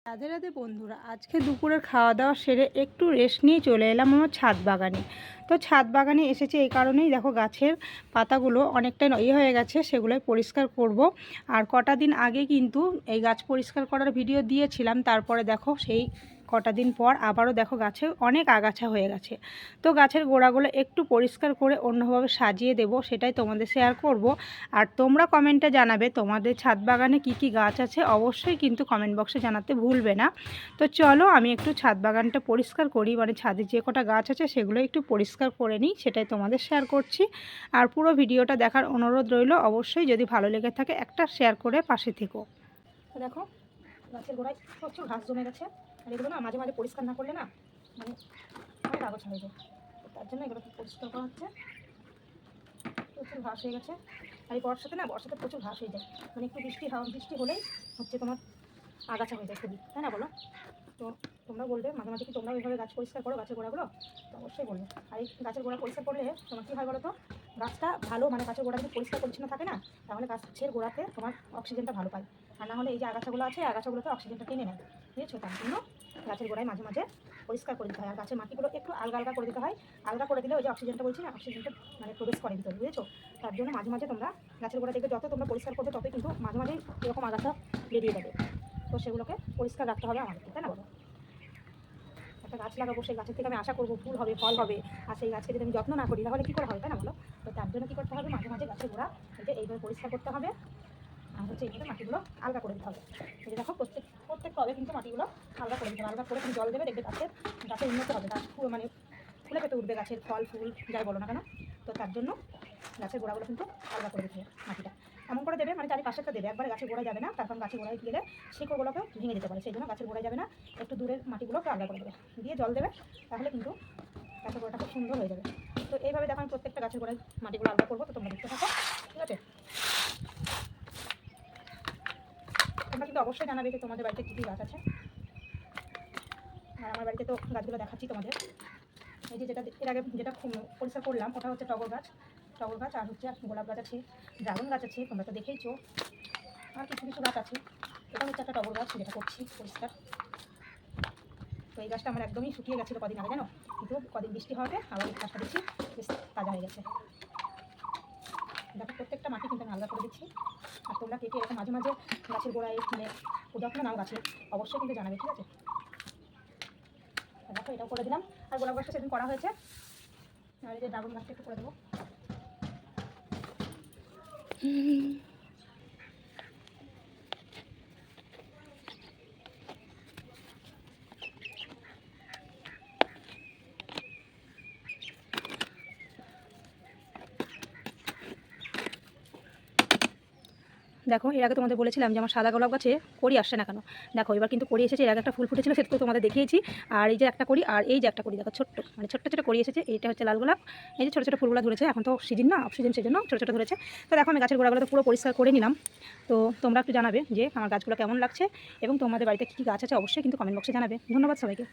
রাধে রাধে বন্ধুরা, আজকে দুপুরের খাওয়া দাওয়া সেরে একটু রেস্ট নিয়ে চলে এলাম আমার ছাদ বাগানে। তো ছাদ বাগানে এসেছে এই কারণেই, দেখো গাছের পাতাগুলো অনেকটাই হয়ে গেছে, সেগুলোই পরিষ্কার করব। আর কটা দিন আগে কিন্তু এই গাছ পরিষ্কার করার ভিডিও দিয়েছিলাম, তারপরে দেখো সেই কটা দিন পর আবারও দেখো গাছে অনেক আগাছা হয়ে গেছে। তো গাছের গোড়াগুলো একটু পরিষ্কার করে অন্যভাবে সাজিয়ে দেব, সেটাই তোমাদের শেয়ার করব। আর তোমরা কমেন্টে জানাবে তোমাদের ছাদ বাগানে কি কি গাছ আছে, অবশ্যই কিন্তু কমেন্ট বক্সে জানাতে ভুলবে না। তো চলো আমি একটু ছাদ বাগানটা পরিষ্কার করি, মানে ছাদে যে কটা গাছ আছে সেগুলো একটু পরিষ্কার করে নিই, সেটাই তোমাদের শেয়ার করছি। আর পুরো ভিডিওটা দেখার অনুরোধ রইল, অবশ্যই যদি ভালো লেগে থাকে একটা শেয়ার করে পাশে থেকো। তো দেখো গাছের গোড়ায় প্রচুর ঘাস জমে গেছে, আর এগুলো না মাঝে মাঝে পরিষ্কার না করলে না মানে অনেক আগাছা হয়ে যায়। তার জন্য এগুলো পরিষ্কার করা হচ্ছে। প্রচুর ঘাস হয়ে গেছে, আর এই বর্ষাতে প্রচুর ঘাস হয়ে যায়, মানে একটু বৃষ্টি হলেই হচ্ছে তোমার আগাছা হয়ে যায় খুবই, তাই না বলো? তো তোমরা বলবে মাঝে মাঝে কি তোমরাও এইভাবে গাছ পরিষ্কার করো, গাছের গোড়াগুলো? তো অবশ্যই বলবে। আর এই গাছের গোড়া পরিষ্কার করলে তোমার কী হয় বলো তো, গাছটা ভালো, মানে গাছের গোড়া যদি পরিষ্কার পরিচ্ছন্ন থাকে না, তাহলে গাছের গোড়াতে তোমার অক্সিজেনটা ভালো পায়। আর না হলে এই যে আগাছাগুলো আছে, আগাছাগুলোতে অক্সিজেনটা টেনে নেয়, বুঝেছো? তার জন্য গাছের গোড়ায় মাঝে মাঝে পরিষ্কার করে দিতে হয়। আর গাছের মাটিগুলো একটু আলগা করে দিতে হয়। আলগা করে দিলে ওই যে অক্সিজেনটা বলছি না, অক্সিজেনটা মানে প্রবেশ করে ভিতরে, বুঝেছো? তার জন্য মাঝে মাঝে তোমরা গাছের গোড়া দেখবে, যত তোমরা পরিষ্কার করবে ততই কিন্তু মাঝে মাঝে এরকম আগাছা বেরিয়ে যাবে। তো সেগুলোকে পরিষ্কার রাখতে হবে আমাদেরকে, তাই না বলো? একটা গাছ লাগাবো, সেই গাছের থেকে আমি আশা করবো ফুল হবে, ফল হবে, আর সেই গাছকে যদি আমি যত্ন না করি তাহলে কী করে হবে, তাই না বলো? তো তার জন্য কী করতে হবে, মাঝে মাঝে গাছের গোড়া এইভাবে পরিষ্কার করতে হবে। আর হচ্ছে এইভাবে মাটিগুলো আলগা করে দিতে হবে। এই যে দেখো প্রত্যেক টবে কিন্তু মাটিগুলো আলগা করে দিতে হবে। আলগা করে তুমি জল দেবে, দেখবে গাছের উন্নত হবে, গাছ পুরো মানে ফুলে পেতে উঠবে, গাছের ফল ফুল যাই বলো না কেন। তো তার জন্য গাছের গোড়াগুলো কিন্তু আলগা করে দিতে হবে। মাটিটা এমন করে দেবে, মানে চারিপাশেটা দেবে, একবারে গাছের গোড়ায় যাবে না, তার কারণ গাছের গোড়ায় গেলে শিকড়গুলোকে ভেঙে দিতে পারে, সেই জন্য গাছের গোড়ায় যাবে না, একটু দূরের মাটিগুলোকে আলগা করে দেবে, দিয়ে জল দেবে, তাহলে কিন্তু গাছের গোড়াটা খুব সুন্দর হয়ে যাবে। তো এইভাবে দেখো আমি প্রত্যেকটা গাছের গোড়ায় মাটিগুলো আলগা করবো, তো তোমরা দেখতে থাকো, ঠিক আছে? তোমরা কিন্তু অবশ্যই জানাবে যে তোমাদের বাড়িতে কী কী গাছ আছে। আর আমার বাড়িতে তো গাছগুলো দেখাচ্ছি তোমাদের। এই যে এর আগে যেটা পরিষ্কার করলাম ওটা হচ্ছে টগর গাছ, আর হচ্ছে গোলাপ গাছ আছে, ড্রাগন গাছ আছে, তোমরা তো দেখেইছো। আর কিছু কিছু গাছ আছে, এটা হচ্ছে একটা টগর গাছ যেটা করছি পরিষ্কার। তো এই গাছটা আমার একদমই শুকিয়ে গেছিলো কদিন আগে, জানো, কিন্তু কদিন বৃষ্টি হওয়াতে আবার এই গাছটা দিচ্ছি, বেশ তাজা হয়ে গেছে। দেখো প্রত্যেকটা মাটি কিন্তু আমি আলগা করে দিচ্ছি। আর তোমরা কে কে এরকম মাঝে মাঝে গাছের গোড়ায় মানে যত্ন নাও গাছের, অবশ্যই কিন্তু জানাবে, ঠিক আছে? দেখো এটাও করে দিলাম। আর গোলাপ গাছটা সেদিন করা হয়েছে, আর এই যে ড্রাগন গাছটা একটু করে দেবো। দেখো এর আগে তোমাদের বলেছিলাম যে আমার সাদা গোলাপ গাছে কড়ি আসছে না কেন, দেখো এবার কিন্তু কড়ি এসেছে। এর আগে একটা ফুল ফুটেছিল, সেটা তো তোমাদের দেখিয়েছি। আর এই যে একটা কড়ি, আর এই যে একটা কড়ি, দেখো ছোট্ট ছোট কড়ি এসেছে। এইটা হচ্ছে লাল গোলাপ। এই যে ছোটো ছোটো ফুলগুলো ধরেছে, এখন তো সিজন না, অক্সিজেন, সেজন্য ছোটো ছোটো ধরেছে। তো দেখো আমি গাছের গোড়াগুলো তো পুরো পরিষ্কার করে নিলাম। তো তোমরা একটু জানাবে যে আমার গাছগুলো কেমন লাগছে, এবং তোমাদের বাড়িতে কী কী গাছ আছে অবশ্যই কিন্তু কমেন্ট বক্সে জানাবে। ধন্যবাদ সবাইকে।